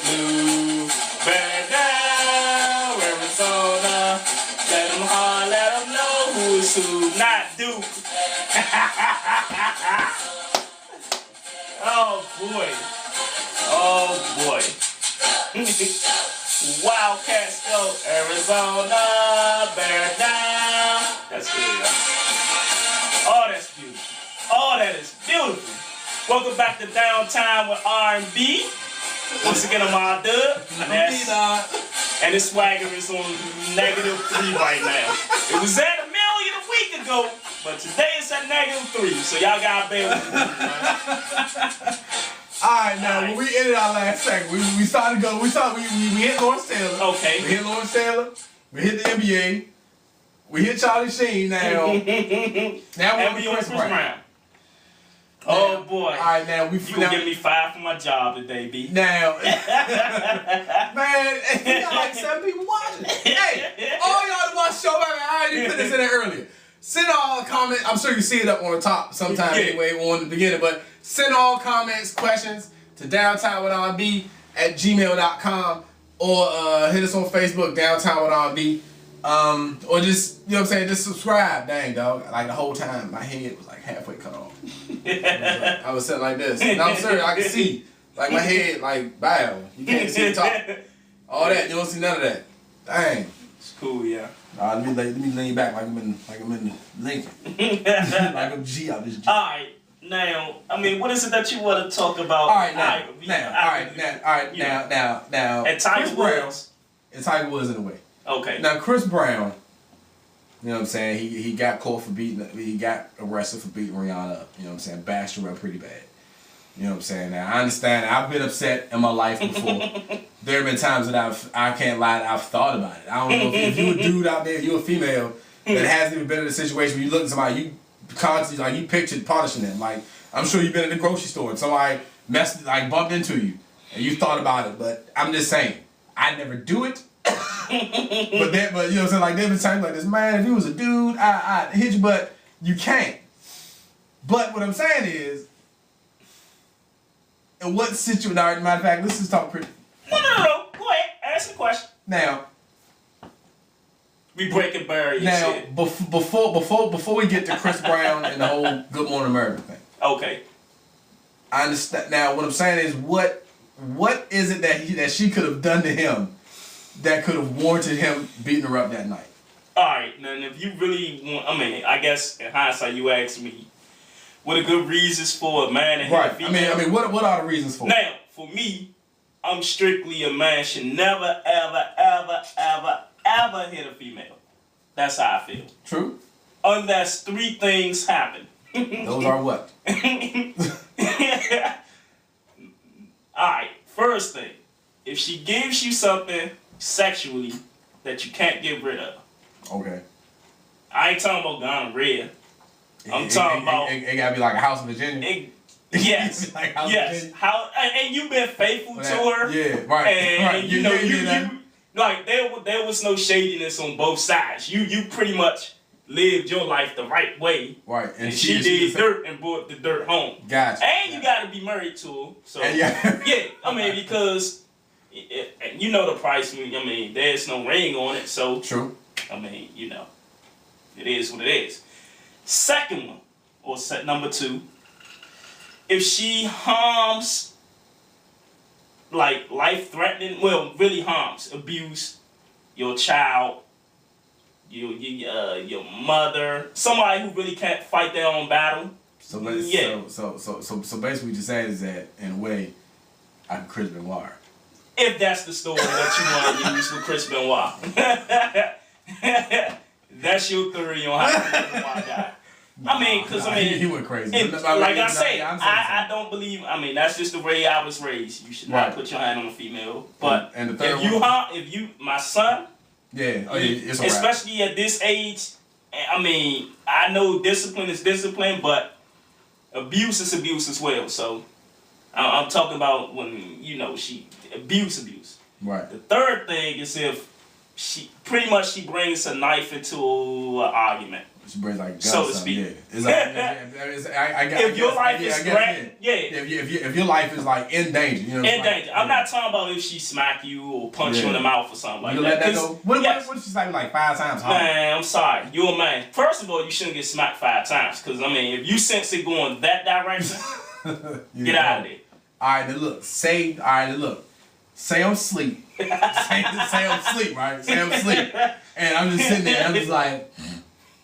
blue. Bear down, Arizona. Let them hard, let them know who's who, not Duke. Oh boy. Oh boy. Wildcats go, Arizona, bear down. That's good, y'all. Oh, that's beautiful. Oh, that is beautiful. Welcome back to Downtime with R&B. Once again, I'm R-Dub. And the swagger is on -3 right now. It was at 1 million a week ago, but today it's at -3. So y'all gotta bear with me, man. Alright, now when we ended our last segment, we started to go. We hit Lawrence Taylor. Okay. We hit Lawrence Taylor. We hit the NBA. We hit Charlie Sheen. Now we're on Chris Brown. Oh boy! All right, now you gonna give me 5 for my job today, B. Now, man, we got like 7 people watching. Hey, all y'all that watch the show, I already put this in there earlier. Send all comments. I'm sure you see it up on the top sometime anyway on the beginning, but send all comments, questions to downtimewithrb@gmail.com or hit us on Facebook, Downtime with RB. Or just, you know what I'm saying, just subscribe. Dang, dog. Like the whole time, my head was like halfway cut off. I was sitting like this. And I'm serious, I can see. Like my head, like, bow. You can't see the top. All that, you don't see none of that. Dang. It's cool, yeah. Let me lean back like I'm in Lincoln. Like I'm G out this G. Alright, now, I mean, what is it that you want to talk about? Alright, now. And Tiger Woods. And Tiger Woods in a way. Okay. Now, Chris Brown, you know what I'm saying, he got caught for he got arrested for beating Rihanna up. You know what I'm saying, bashed her up pretty bad. You know what I'm saying? Now, I understand, I've been upset in my life before. There have been times that I can't lie, I've thought about it. I don't know if you're a dude out there, you're a female that hasn't even been in a situation where you look at somebody, you constantly, like, you pictured punishing them. Like, I'm sure you've been in the grocery store and somebody bumped into you and you thought about it, but I'm just saying, I never do it. but you know what I'm saying, like there been times like this, man, if you was a dude, I'd hit you, but you can't. But what I'm saying is, in what situation, matter of fact, let's just talk pretty. No. Go ahead, ask the question. Now, we break and bury. Now, before we get to Chris Brown and the whole Good Morning America thing. Okay. I understand. Now, what I'm saying is, what is it that she could have done to him that could have warranted him beating her up that night? All right, now if you really want, I mean, I guess in hindsight, you asked me, what are good reasons for a man to hit a female? I mean, what are the reasons for it? Now, for me, I'm strictly a man should never, ever hit a female. That's how I feel. True. Unless 3 things happen. Those are what? Alright, first thing. If she gives you something sexually that you can't get rid of. Okay. I ain't talking about gonorrhea. I'm talking about... It gotta be like a House of Virginia? Yes. Like House of Virginia? And you've been faithful to her. Yeah, right. And you know, like, there was no shadiness on both sides. You pretty much lived your life the right way. Right. And she did dirt and brought the dirt home. Gotcha. And you gotta be married to her. So, yeah, I mean, because you know the price. I mean, there's no ring on it. So, true. I mean, you know, it is what it is. Second one, or number 2, if she harms, like life-threatening, well, really harms, abuse your child, your mother, somebody who really can't fight their own battle. So basically, what you're saying is that in a way, I'm Chris Benoit. If that's the story that you want to use with Chris Benoit, that's your theory on how Chris Benoit died. I mean, because he went crazy. I don't believe. I mean, that's just the way I was raised. You should not put your hand on a female. But and the third if you, my son, it's especially at this age, I mean, I know discipline is discipline, but abuse is abuse as well. So I'm talking about when she abuse. Right. The third thing is if she brings a knife into an argument. She brings like guns, so to speak. Yeah. It's like, if your life is threatened, If your life is like in danger, you know. In danger. I'm not talking about if she smack you or punch you in the mouth or something like that. You let that go. What if she slapped you like 5 times? Man, I'm sorry. You're a man. First of all, you shouldn't get smacked 5 times. Because, I mean, if you sense it going that direction, get out of there. All right, then look. Say I'm asleep. say I'm asleep, right? Say I'm asleep. And I'm just sitting there. I'm just like,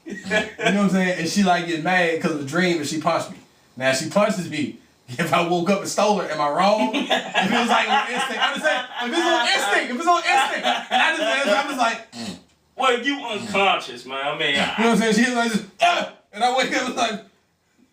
you know what I'm saying? And she like get mad because of a dream and she punched me. Now, if she punches me, if I woke up and stole her, am I wrong? If it was like on instinct, I'm just saying, if it's on instinct, and I'm just like, well, you unconscious, man. I mean, you know what I'm saying? She's like, just, and I wake up and like,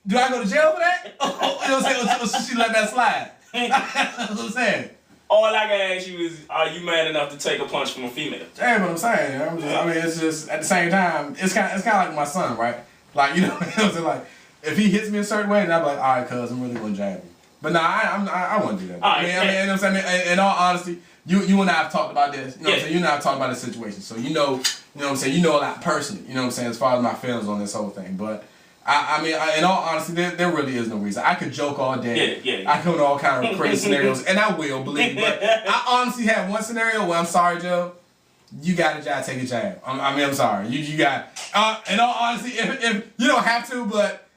do I go to jail for that? You know what I'm saying? She let that slide. That's what I'm saying. All I can ask you is, are you man enough to take a punch from a female? Yeah, but I'm saying, I mean, it's just at the same time, it's kind of like my son, right? Like, you know what I'm saying? Like, if he hits me a certain way, then I'm like, all right, cuz, I'm really gonna jab you. But nah, I wouldn't do that. I mean, you know what I'm saying? In all honesty, you and I have talked about this. You know what I'm saying? You and I have talked about this situation, so you know what I'm saying? You know a lot personally. You know what I'm saying? As far as my feelings on this whole thing, but. I mean, in all honesty, there really is no reason. I could joke all day. Yeah. I come to all kind of crazy scenarios, and I will, believe me. But I honestly have one scenario where I'm sorry, Joe. You got to take a jab. I'm sorry. You got. In all honesty, if you don't have to, but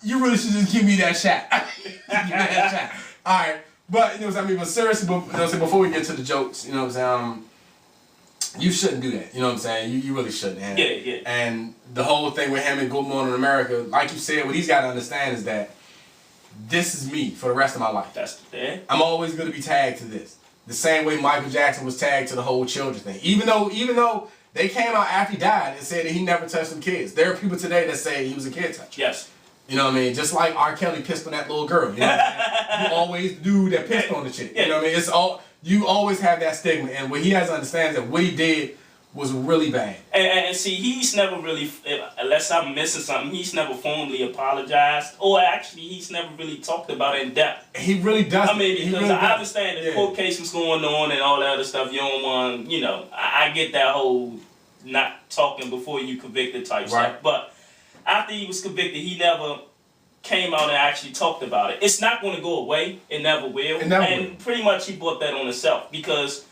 you really should just give me that shot. Give me that shot. All right, but you know what I mean. But seriously, before we get to the jokes, you know what I'm saying. You shouldn't do that. You know what I'm saying? You really shouldn't. Yeah. And the whole thing with him and Good Morning America, like you said, what he's got to understand is that this is me for the rest of my life. That's the thing. I'm always going to be tagged to this. The same way Michael Jackson was tagged to the whole children thing. Even though they came out after he died and said that he never touched them kids. There are people today that say he was a kid toucher. Yes. You know what I mean? Just like R. Kelly pissed on that little girl. You know what I'm saying? You always do that pissed on the chick. You know what I mean? It's all... You always have that stigma, and what he has to understand is that what he did was really bad. And see, he's never really, unless I'm missing something, he's never formally apologized, or actually, he's never really talked about it in depth. He really doesn't. I mean, because I understand the court case was going on and all that other stuff. You don't want, you know, I get that whole not talking before you convicted type stuff. But after he was convicted, he never came out and actually talked about it. It's not going to go away. It never will. And pretty much he brought that on himself because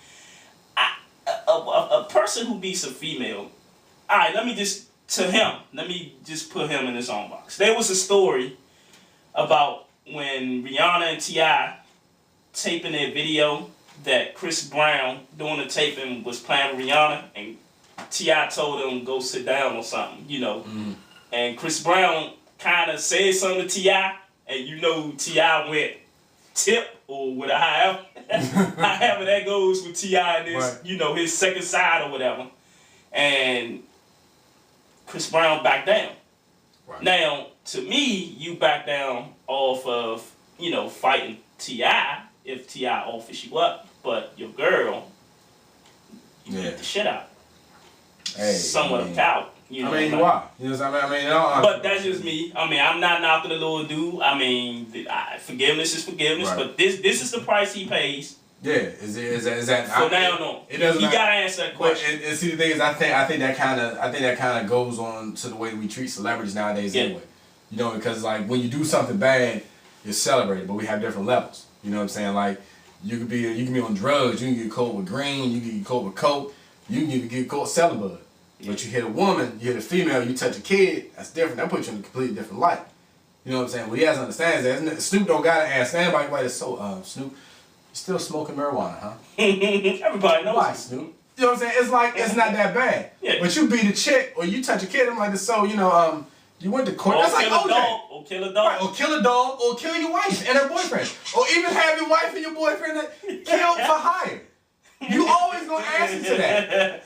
a person who beats a female, all right, let me just put him in his own box. There was a story about when Rihanna and T.I. taping their video that Chris Brown doing the taping was playing with Rihanna and T.I. told him go sit down or something, you know. And Chris Brown kind of said something to T.I. and you know T.I. went tip or with a however that goes with T.I. and his, you know, his second side or whatever. And Chris Brown backed down. Now, to me, you back down off of, you know, fighting T.I. if T.I. offers you up, but your girl, you beat the shit out. Somewhat of coward. You know, you are. You know what I mean? But that's just me. I mean, I'm not knocking the little dude. I mean, forgiveness is forgiveness. But this is the price he pays. Yeah, is that? So now on, you gotta answer that question. And see, the thing is, I think that kind of goes on to the way we treat celebrities nowadays anyway. You know, because like when you do something bad, you're celebrated, but we have different levels. You know what I'm saying? Like you can be on drugs, you can get caught with green, you can get caught with coke, you can even get caught selling bud. But you hit a woman, you hit a female, you touch a kid, that's different. That puts you in a completely different light. You know what I'm saying? What he has to understand is that Snoop don't gotta ask anybody why it's so Snoop, you still smoking marijuana, huh? Everybody knows. Why, Snoop? You know what I'm saying? It's like it's not that bad. But you beat a chick or you touch a kid, I'm like, so you know, you went to court. That's like OJ. Or kill a dog. Right, or kill a dog, or kill your wife and her boyfriend. Or even have your wife and your boyfriend killed for hire. You always gonna answer to that.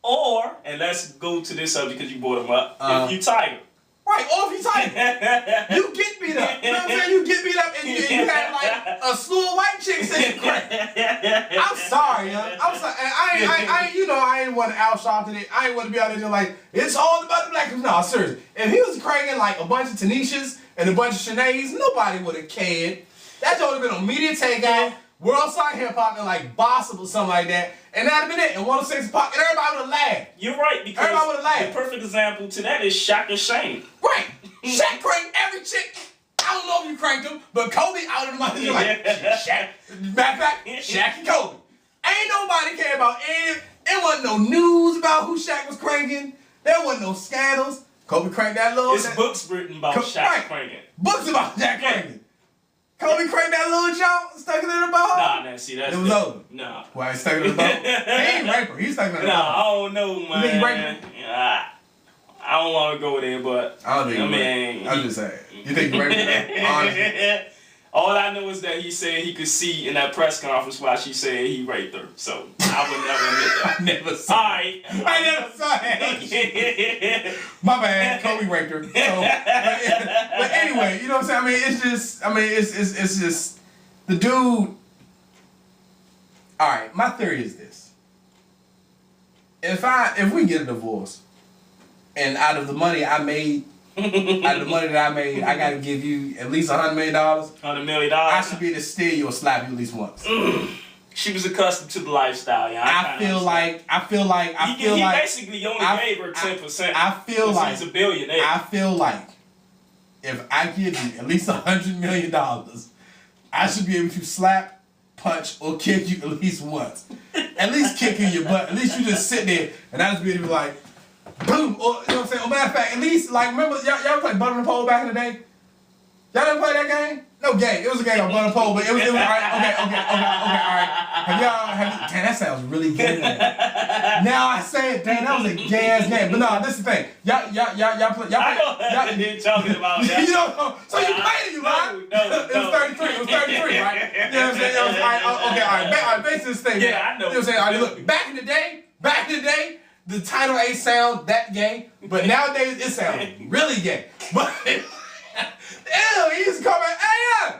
Or, and let's go to this subject because you brought him up, if you tiger. Right, or if you tiger. You get beat up. You know what I'm saying? You get beat up and you had like a slew of white chicks saying crack. I'm sorry, young. I'm sorry. And I ain't want to out-shop today. I ain't want to be out there like, it's all about the black people. No, seriously. If he was cranking like a bunch of Tanishas and a bunch of Shanaes, nobody would have cared. That would have been on media takeout. World Song Hip Hop and like Bossa or something like that, and that'd have been it. And 106 Pop, and everybody would have laughed. You're right, because everybody would have laughed. The perfect example to that is Shaq and Shane. Right. Shaq cranked every chick. I don't know if you cranked him, but Kobe out of the money. You're like, Shaq. Matter of fact, Shaq and Kobe. Ain't nobody care about any. There wasn't no news about who Shaq was cranking. There wasn't no scandals. Kobe cranked that little. It's books written about Shaq cranking. Books about Shaq cranking. Kobe cranked that little jump, stuck it in the bowl. Nah, see, that's it was over. Nah. Why he stuck it in the bowl? He ain't raper. He stuck it in the bowl. Nah, I don't know, man. You think he raped? I don't want to go there, but I don't think he raped. I'm just saying. You think he raped him? Honestly. All I know is that he said he could see in that press conference while she said he raped her. So I would never admit that. I never saw it. I never saw it. My bad. Kobe raped her. So, but anyway, you know what I'm saying? It's just the dude. All right, my theory is this: if we get a divorce, and out of the money I made. Out of the money that I made, I gotta give you at least $100 million. $100 million. I should be able to steal you or slap you at least once. She was accustomed to the lifestyle, yeah. I feel like he basically only gave her 10%. I feel like he's a billionaire. I feel like if I give you at least $100 million, I should be able to slap, punch, or kick you at least once. At least kick in your butt. At least you just sit there and I just be able to be like. Boom! Or, you know what I'm saying? Or matter of fact, at least, like, remember, y'all played Butter and Pole back in the day? Y'all didn't play that game? No game. It was a game on Butter and Pole, but it was all right. Okay, all right. Damn, that sounds really good. Now I say it, damn, that was a gay-ass game. But no, this is the thing. Y'all play. I know what you're talking about that. You know, so you played it, you lied? No. It was 33. It was 33, right? You know what I'm saying? It was, all right. Basically this thing. Yeah, I know. You know what I'm saying? All right, look, back in the day, the title ain't sound that gay, but nowadays it sounds really gay. But ew, he used to call me, hey,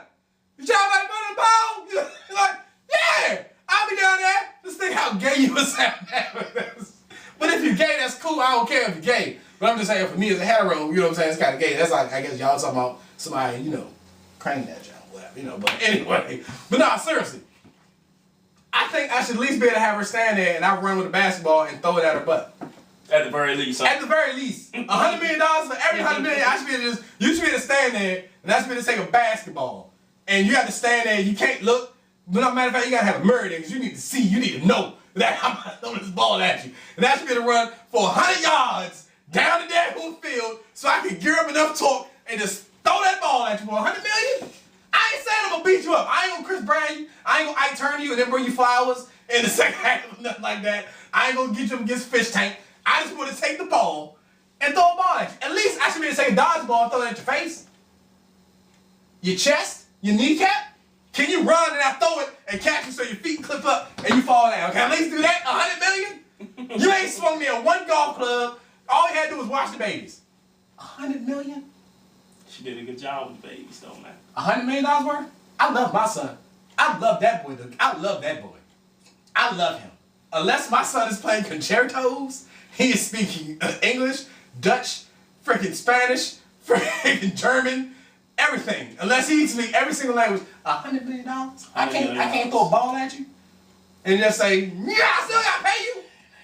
you trying to like Butter and Pole? You're like, yeah, I'll be down there. Just think how gay you would sound. But if you're gay, that's cool. I don't care if you're gay. But I'm just saying, for me as a hetero, you know what I'm saying, it's kind of gay. That's like, I guess y'all talking about somebody, you know, cranking that job, whatever, But anyway, but no, seriously. I think I should at least be able to have her stand there and I run with a basketball and throw it at her butt. At the very least. At the very least. $100 million for every $100 million. I should be able to you should be able to stand there and I should be able to take a basketball. And you have to stand there, you can't look. But no matter of fact, you gotta have a mirror there because you need to see, you need to know that I'm gonna throw this ball at you. And I should be able to run for 100 yards down the damn field so I can gear up enough torque and just throw that ball at you for $100 million. I ain't saying I'm gonna beat you up. I ain't gonna Chris Brown you. I ain't gonna Ike Turner you and then bring you flowers in the second half or nothing like that. I ain't gonna get you up against fish tank. I just want to take the ball and throw a ball at you. At least I should be able to take a dodgeball and throw it at your face. Your chest, your kneecap. Can you run and I throw it and catch you so your feet clip up and you fall down? Can I at least do that? $100 million? You ain't swung me a one golf club. All you had to do was watch the babies. $100 million? She did a good job with the babies, though, man. $100 million worth? I love my son. I love that boy. I love that boy. I love him. Unless my son is playing concertos, he is speaking English, Dutch, freaking Spanish, freaking German, everything. Unless he speaks every single language. $100 million? I can't throw a ball at you and just say, yeah, I still gotta pay you.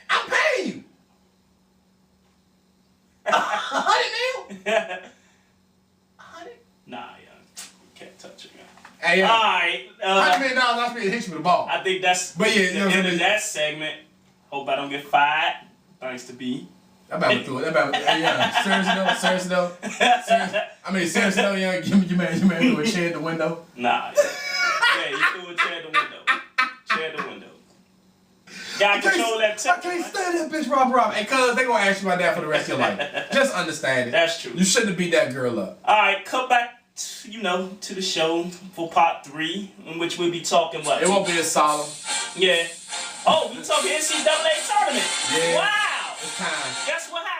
I'm paying you. $100 million? Nah, yeah. Can't touch it, man. Hey, all right. $100 million, I should be able to hit you with a ball. I think that's the end of that segment. Hope I don't get fired. Thanks to B. That about to do it. Seriously though. Seriously though, yeah. You man threw a chair at the window. Nah. Yeah, you threw a chair at the window. Chair at the window. Gotta control that temper. I can't stand that bitch, Rob. And cuz they gonna ask you about that for the rest of your life. Just understand it. That's true. You shouldn't have beat that girl up. Alright, come back to the show for part 3, in which we'll be talking what? It won't be as solemn. Yeah. Oh, we talking NCAA Tournament. Yeah. Wow. It's time. Guess what happened?